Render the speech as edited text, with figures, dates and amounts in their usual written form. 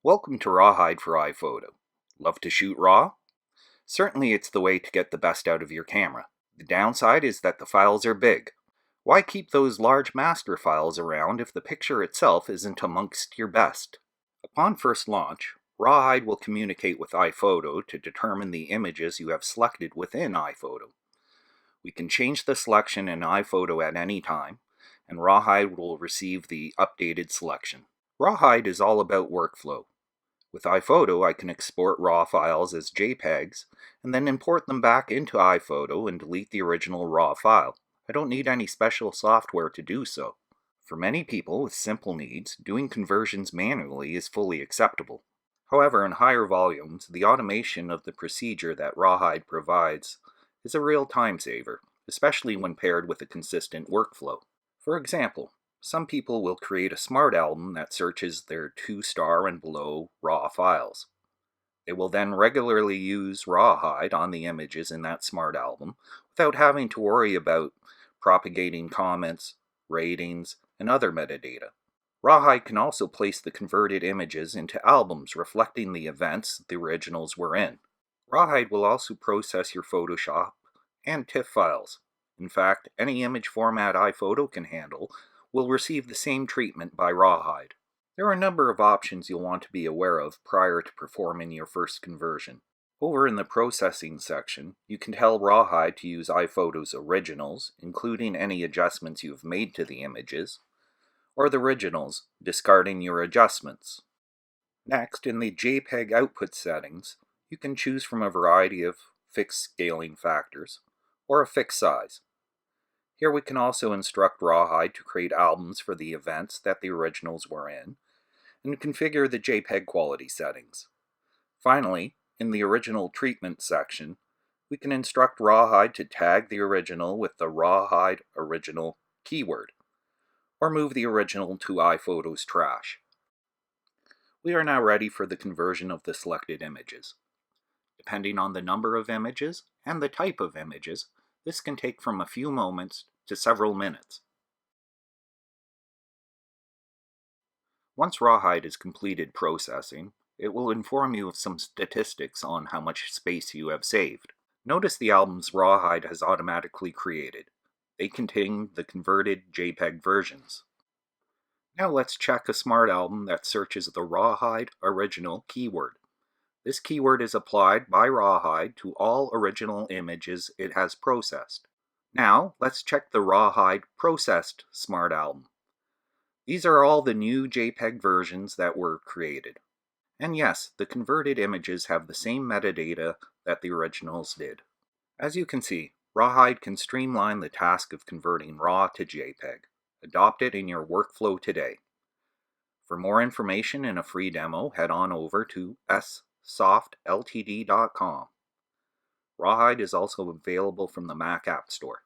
Welcome to RawHide for iPhoto. Love to shoot RAW? Certainly it's the way to get the best out of your camera. The downside is that the files are big. Why keep those large master files around if the picture itself isn't amongst your best? Upon first launch, RawHide will communicate with iPhoto to determine the images you have selected within iPhoto. We can change the selection in iPhoto at any time, and RawHide will receive the updated selection. RawHide is all about workflow. With iPhoto, I can export RAW files as JPEGs and then import them back into iPhoto and delete the original RAW file. I don't need any special software to do so. For many people with simple needs, doing conversions manually is fully acceptable. However, in higher volumes, the automation of the procedure that RawHide provides is a real time saver, especially when paired with a consistent workflow. For example, some people will create a smart album that searches their 2-star and below RAW files. They will then regularly use RawHide on the images in that smart album without having to worry about propagating comments, ratings, and other metadata. RawHide can also place the converted images into albums reflecting the events the originals were in. RawHide will also process your Photoshop and TIFF files. In fact, any image format iPhoto can handle will receive the same treatment by RawHide. There are a number of options you'll want to be aware of prior to performing your first conversion. Over in the processing section, you can tell RawHide to use iPhoto's originals, including any adjustments you have made to the images, or the originals, discarding your adjustments. Next, in the JPEG output settings, you can choose from a variety of fixed scaling factors, or a fixed size. Here we can also instruct RawHide to create albums for the events that the originals were in, and configure the JPEG quality settings. Finally, in the original treatment section, we can instruct RawHide to tag the original with the RawHide original keyword, or move the original to iPhoto's trash. We are now ready for the conversion of the selected images. Depending on the number of images and the type of images, this can take from a few moments to several minutes. Once RawHide has completed processing, it will inform you of some statistics on how much space you have saved. Notice the albums RawHide has automatically created. They contain the converted JPEG versions. Now let's check a smart album that searches the RawHide original keyword. This keyword is applied by RawHide to all original images it has processed. Now, let's check the RawHide processed smart album. These are all the new JPEG versions that were created. And yes, the converted images have the same metadata that the originals did. As you can see, RawHide can streamline the task of converting RAW to JPEG. Adopt it in your workflow today. For more information and a free demo, head on over to softltd.com. RawHide is also available from the Mac App Store.